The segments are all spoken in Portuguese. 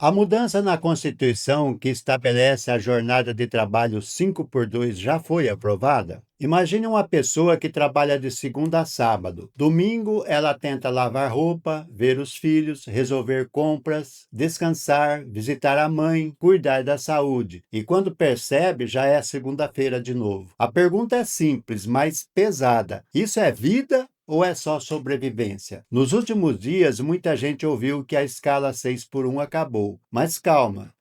A mudança na Constituição que estabelece a jornada de trabalho 5 por 2 já foi aprovada? Imagine uma pessoa que trabalha de segunda a sábado. Domingo, ela tenta lavar roupa, ver os filhos, resolver compras, descansar, visitar a mãe, cuidar da saúde. E quando percebe, já é segunda-feira de novo. A pergunta é simples, mas pesada. Isso é vida? Ou é só sobrevivência? Nos últimos dias, muita gente ouviu que a escala 6 por 1 acabou. Mas calma,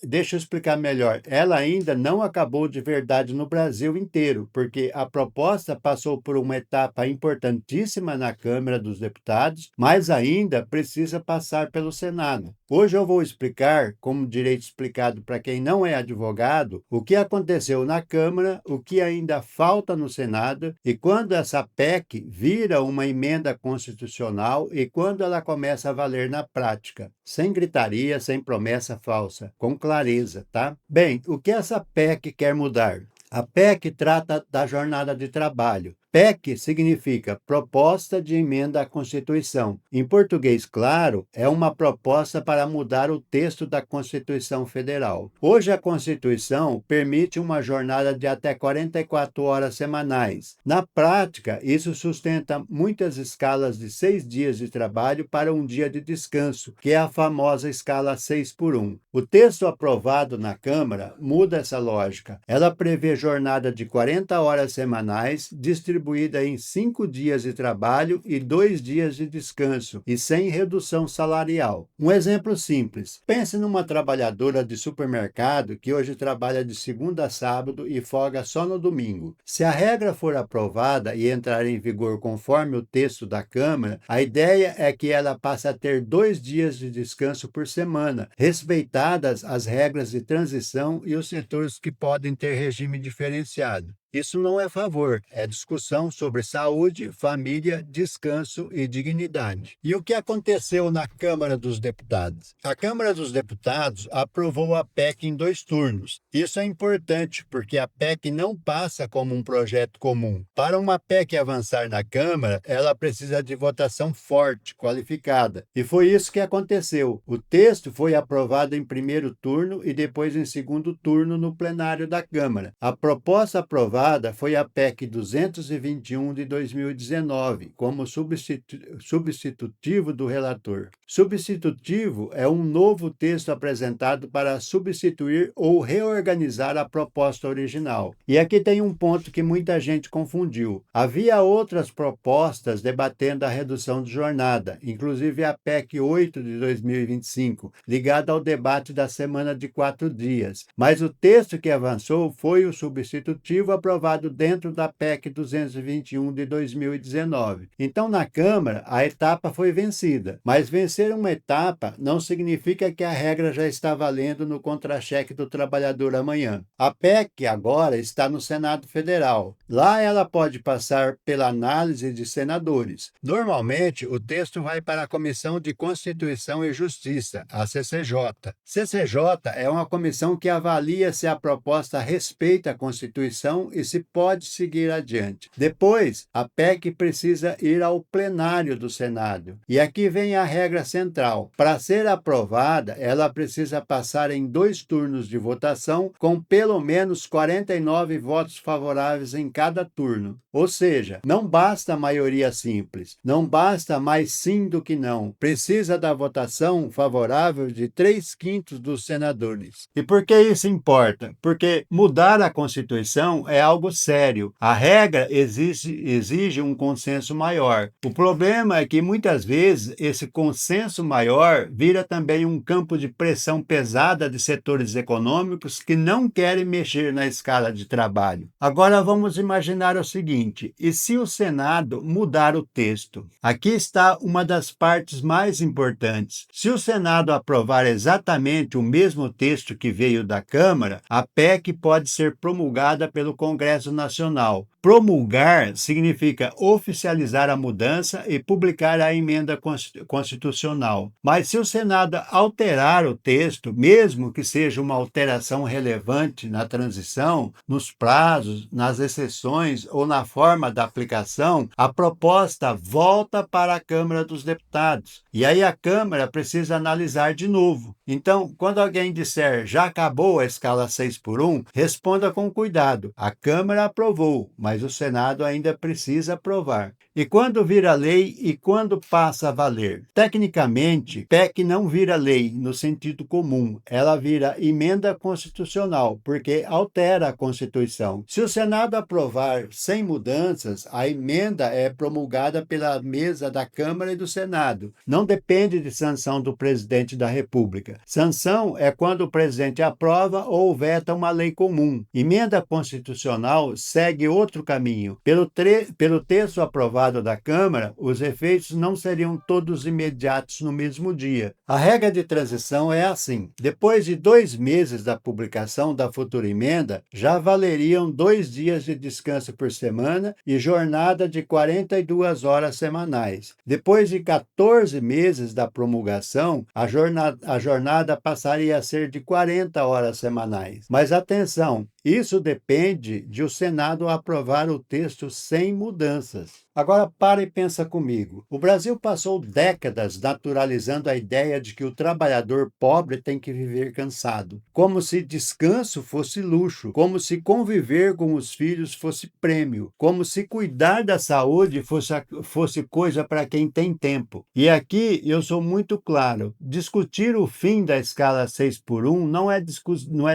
deixa eu explicar melhor. Ela ainda não acabou de verdade no Brasil inteiro, porque a proposta passou por uma etapa importantíssima na Câmara dos Deputados, mas ainda precisa passar pelo Senado. Hoje eu vou explicar, como direito explicado para quem não é advogado, o que aconteceu na Câmara, o que ainda falta no Senado e quando essa PEC vira uma emenda constitucional e quando ela começa a valer na prática, sem gritaria, sem promessa falsa, com clareza, tá? Bem, o que essa PEC quer mudar? A PEC trata da jornada de trabalho. PEC significa Proposta de Emenda à Constituição. Em português claro, é uma proposta para mudar o texto da Constituição Federal. Hoje, a Constituição permite uma jornada de até 44 horas semanais. Na prática, isso sustenta muitas escalas de 6 dias de trabalho para um dia de descanso, que é a famosa escala 6 por 1. O texto aprovado na Câmara muda essa lógica. Ela prevê jornada de 40 horas semanais, distribuída em 5 dias de trabalho e 2 dias de descanso, e sem redução salarial. Um exemplo simples. Pense numa trabalhadora de supermercado que hoje trabalha de segunda a sábado e folga só no domingo. Se a regra for aprovada e entrar em vigor conforme o texto da Câmara, a ideia é que ela passe a ter 2 dias de descanso por semana, respeitadas as regras de transição e os setores que podem ter regime diferenciado. Isso não é favor, é discussão sobre saúde, família, descanso e dignidade. E o que aconteceu na Câmara dos Deputados? A Câmara dos Deputados aprovou a PEC em 2 turnos. Isso é importante porque a PEC não passa como um projeto comum. Para uma PEC avançar na Câmara, ela precisa de votação forte, qualificada. E foi isso que aconteceu. O texto foi aprovado em primeiro turno e depois em segundo turno no plenário da Câmara. A proposta aprovada foi a PEC 221 de 2019, como substitutivo do relator. Substitutivo é um novo texto apresentado para substituir ou reorganizar a proposta original. E aqui tem um ponto que muita gente confundiu. Havia outras propostas debatendo a redução de jornada, inclusive a PEC 8 de 2025, ligada ao debate da semana de 4 dias. Mas o texto que avançou foi o substitutivo aprovado dentro da PEC 221 de 2019. Então, na Câmara, a etapa foi vencida, mas vencer uma etapa não significa que a regra já está valendo no contra-cheque do trabalhador amanhã. A PEC agora está no Senado Federal. Lá ela pode passar pela análise de senadores. Normalmente, o texto vai para a Comissão de Constituição e Justiça, a CCJ. CCJ é uma comissão que avalia se a proposta respeita a Constituição e se pode seguir adiante. Depois, a PEC precisa ir ao plenário do Senado. E aqui vem a regra central. Para ser aprovada, ela precisa passar em 2 turnos de votação, com pelo menos 49 votos favoráveis em cada turno. Ou seja, não basta maioria simples, não basta mais sim do que não. Precisa da votação favorável de 3/5 dos senadores. E por que isso importa? Porque mudar a Constituição é algo sério. A regra exige um consenso maior. O problema é que muitas vezes esse consenso maior vira também um campo de pressão pesada de setores econômicos que não querem mexer na escala de trabalho. Agora vamos imaginar o seguinte: e se o Senado mudar o texto? Aqui está uma das partes mais importantes. Se o Senado aprovar exatamente o mesmo texto que veio da Câmara, a PEC pode ser promulgada pelo Congresso Nacional. Promulgar significa oficializar a mudança e publicar a emenda constitucional. Mas se o Senado alterar o texto, mesmo que seja uma alteração relevante na transição, nos prazos, nas exceções ou na forma da aplicação, a proposta volta para a Câmara dos Deputados. E aí a Câmara precisa analisar de novo. Então, quando alguém disser já acabou a escala 6 por 1, responda com cuidado. A Câmara aprovou, mas o Senado ainda precisa aprovar. E quando vira lei e quando passa a valer? Tecnicamente, PEC não vira lei no sentido comum, ela vira emenda constitucional, porque altera a Constituição. Se o Senado aprovar sem mudanças, a emenda é promulgada pela mesa da Câmara e do Senado. Não depende de sanção do presidente da República. Sanção é quando o presidente aprova ou veta uma lei comum. Emenda constitucional segue outro caminho. Pelo texto aprovado da Câmara, os efeitos não seriam todos imediatos no mesmo dia. A regra de transição é assim: depois de 2 meses da publicação da futura emenda, já valeriam 2 dias de descanso por semana e jornada de 42 horas semanais. Depois de 14 meses da promulgação, a jornada passaria a ser de 40 horas semanais. Mas atenção, isso depende de o Senado aprovar o texto sem mudanças. Agora para e pensa comigo. O Brasil passou décadas naturalizando a ideia de que o trabalhador pobre tem que viver cansado, como se descanso fosse luxo, como se conviver com os filhos fosse prêmio, como se cuidar da saúde fosse coisa para quem tem tempo. E aqui eu sou muito claro: discutir o fim da escala 6 por 1 não é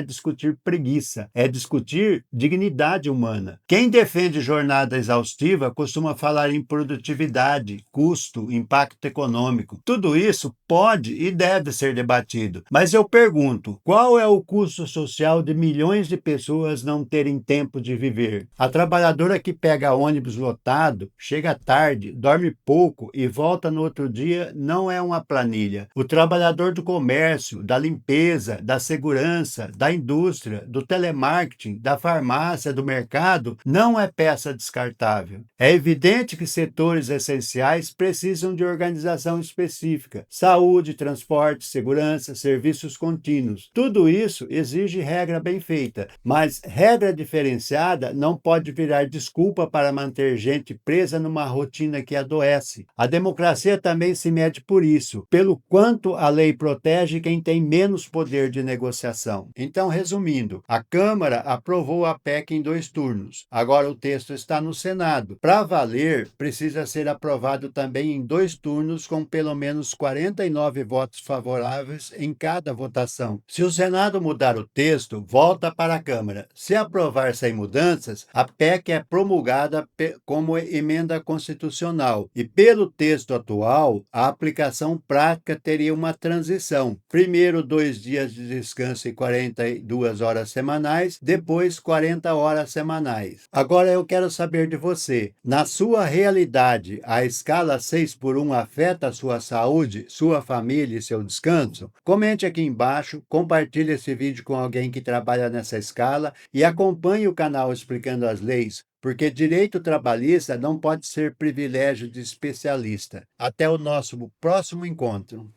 discutir preguiça, é discutir dignidade humana. Quem defende jornada exaustiva costuma falar em produtividade, custo, impacto econômico. Tudo isso pode e deve ser debatido. Mas eu pergunto, qual é o custo social de milhões de pessoas não terem tempo de viver? A trabalhadora que pega ônibus lotado, chega tarde, dorme pouco e volta no outro dia não é uma planilha. O trabalhador do comércio, da limpeza, da segurança, da indústria, do telemarketing, da farmácia, do mercado, não é peça descartável. É evidente que setores essenciais precisam de organização específica: saúde, transporte, segurança, serviços contínuos. Tudo isso exige regra bem feita, mas regra diferenciada não pode virar desculpa para manter gente presa numa rotina que adoece. A democracia também se mede por isso, pelo quanto a lei protege quem tem menos poder de negociação. Então, resumindo, a Câmara aprovou a PEC em 2 turnos. Agora o texto está no Senado. Para valer, precisa ser aprovado também em 2 turnos com pelo menos 49 votos favoráveis em cada votação. Se o Senado mudar o texto, volta para a Câmara. Se aprovar sem mudanças, a PEC é promulgada como emenda constitucional e, pelo texto atual, a aplicação prática teria uma transição. Primeiro 2 dias de descanso e 42 horas semanais, depois 40 horas semanais. Agora eu quero saber de você, na sua realidade, a escala 6 por 1 afeta a sua saúde, sua família e seu descanso? Comente aqui embaixo, compartilhe esse vídeo com alguém que trabalha nessa escala e acompanhe o canal Explicando as Leis, porque direito trabalhista não pode ser privilégio de especialista. Até o nosso próximo encontro.